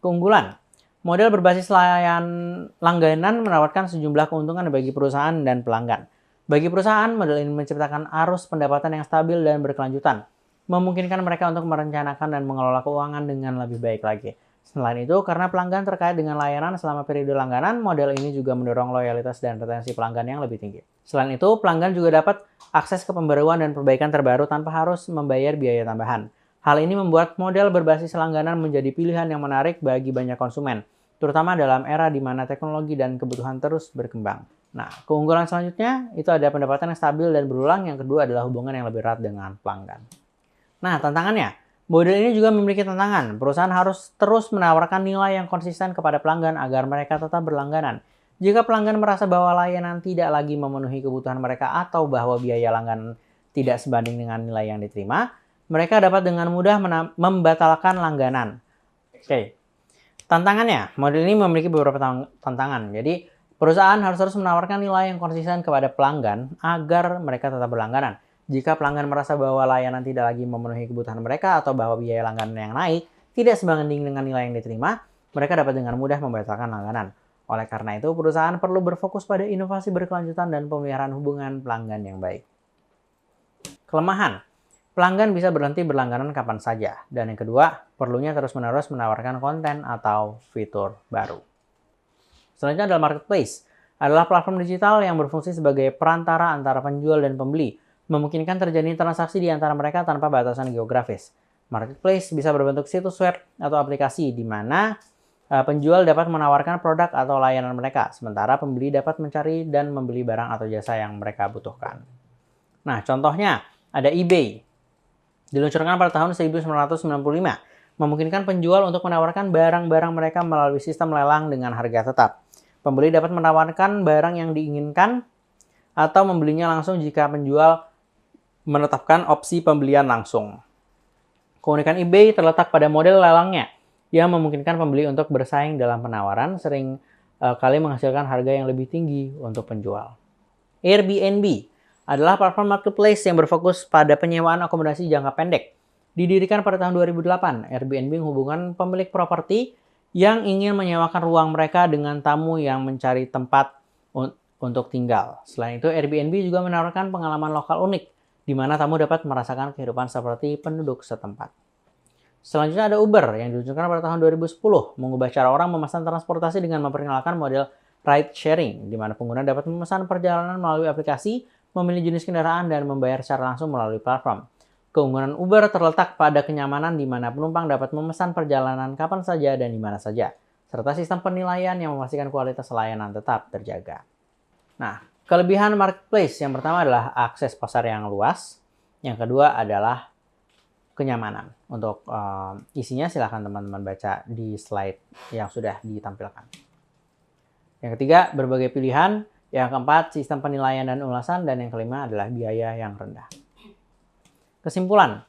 Keunggulan. Model berbasis langganan menawarkan sejumlah keuntungan bagi perusahaan dan pelanggan. Bagi perusahaan, model ini menciptakan arus pendapatan yang stabil dan berkelanjutan, memungkinkan mereka untuk merencanakan dan mengelola keuangan dengan lebih baik lagi. Selain itu, karena pelanggan terkait dengan layanan selama periode langganan, model ini juga mendorong loyalitas dan retensi pelanggan yang lebih tinggi. Selain itu, pelanggan juga dapat akses ke pembaruan dan perbaikan terbaru tanpa harus membayar biaya tambahan. Hal ini membuat model berbasis langganan menjadi pilihan yang menarik bagi banyak konsumen, terutama dalam era di mana teknologi dan kebutuhan terus berkembang. Nah, keunggulan selanjutnya itu ada pendapatan yang stabil dan berulang. Yang kedua adalah hubungan yang lebih erat dengan pelanggan. Nah, tantangannya, model ini juga memiliki tantangan. Perusahaan harus terus menawarkan nilai yang konsisten kepada pelanggan agar mereka tetap berlangganan. Jika pelanggan merasa bahwa layanan tidak lagi memenuhi kebutuhan mereka atau bahwa biaya langganan tidak sebanding dengan nilai yang diterima, mereka dapat dengan mudah membatalkan langganan. Oke. Tantangannya, model ini memiliki beberapa tantangan. Jadi, perusahaan harus terus menawarkan nilai yang konsisten kepada pelanggan agar mereka tetap berlangganan. Jika pelanggan merasa bahwa layanan tidak lagi memenuhi kebutuhan mereka atau bahwa biaya langganan yang naik tidak sebanding dengan nilai yang diterima, mereka dapat dengan mudah membatalkan langganan. Oleh karena itu, perusahaan perlu berfokus pada inovasi berkelanjutan dan pemeliharaan hubungan pelanggan yang baik. Kelemahan. Pelanggan bisa berhenti berlangganan kapan saja. Dan yang kedua, perlunya terus-menerus menawarkan konten atau fitur baru. Selanjutnya adalah marketplace. Adalah platform digital yang berfungsi sebagai perantara antara penjual dan pembeli, memungkinkan terjadi transaksi di antara mereka tanpa batasan geografis. Marketplace bisa berbentuk situs web atau aplikasi di mana penjual dapat menawarkan produk atau layanan mereka, sementara pembeli dapat mencari dan membeli barang atau jasa yang mereka butuhkan. Nah, contohnya ada eBay. Diluncurkan pada tahun 1995, memungkinkan penjual untuk menawarkan barang-barang mereka melalui sistem lelang dengan harga tetap. Pembeli dapat menawarkan barang yang diinginkan atau membelinya langsung jika penjual menetapkan opsi pembelian langsung. Keunikan eBay terletak pada model lelangnya, yang memungkinkan pembeli untuk bersaing dalam penawaran, sering kali menghasilkan harga yang lebih tinggi untuk penjual. Airbnb adalah platform marketplace yang berfokus pada penyewaan akomodasi jangka pendek. Didirikan pada tahun 2008, Airbnb menghubungkan pemilik properti yang ingin menyewakan ruang mereka dengan tamu yang mencari tempat untuk tinggal. Selain itu, Airbnb juga menawarkan pengalaman lokal unik, di mana tamu dapat merasakan kehidupan seperti penduduk setempat. Selanjutnya ada Uber yang diluncurkan pada tahun 2010, mengubah cara orang memesan transportasi dengan memperkenalkan model ride sharing, di mana pengguna dapat memesan perjalanan melalui aplikasi, memilih jenis kendaraan, dan membayar secara langsung melalui platform. Keunggulan Uber terletak pada kenyamanan di mana penumpang dapat memesan perjalanan kapan saja dan di mana saja, serta sistem penilaian yang memastikan kualitas layanan tetap terjaga. Nah, kelebihan marketplace yang pertama adalah akses pasar yang luas, yang kedua adalah kenyamanan. Untuk isinya silahkan teman-teman baca di slide yang sudah ditampilkan. Yang ketiga, berbagai pilihan. Yang keempat, sistem penilaian dan ulasan. Dan yang kelima adalah biaya yang rendah. Kesimpulan.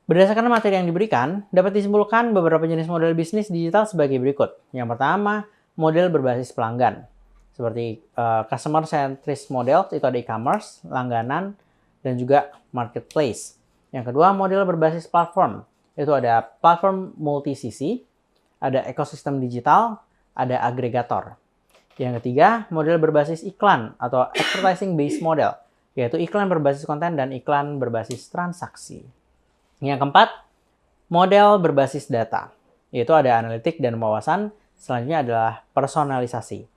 Berdasarkan materi yang diberikan, dapat disimpulkan beberapa jenis model bisnis digital sebagai berikut. Yang pertama, model berbasis pelanggan. Seperti customer centric model, itu ada e-commerce, langganan, dan juga marketplace. Yang kedua, model berbasis platform. Itu ada platform multi-sisi, ada ekosistem digital, ada agregator. Yang ketiga, model berbasis iklan atau advertising based model, yaitu iklan berbasis konten dan iklan berbasis transaksi. Yang keempat, model berbasis data, yaitu ada analitik dan wawasan. Selanjutnya adalah personalisasi.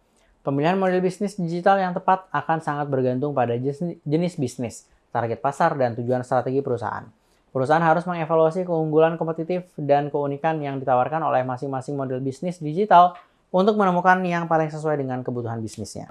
Pemilihan model bisnis digital yang tepat akan sangat bergantung pada jenis bisnis, target pasar, dan tujuan strategi perusahaan. Perusahaan harus mengevaluasi keunggulan kompetitif dan keunikan yang ditawarkan oleh masing-masing model bisnis digital untuk menemukan yang paling sesuai dengan kebutuhan bisnisnya.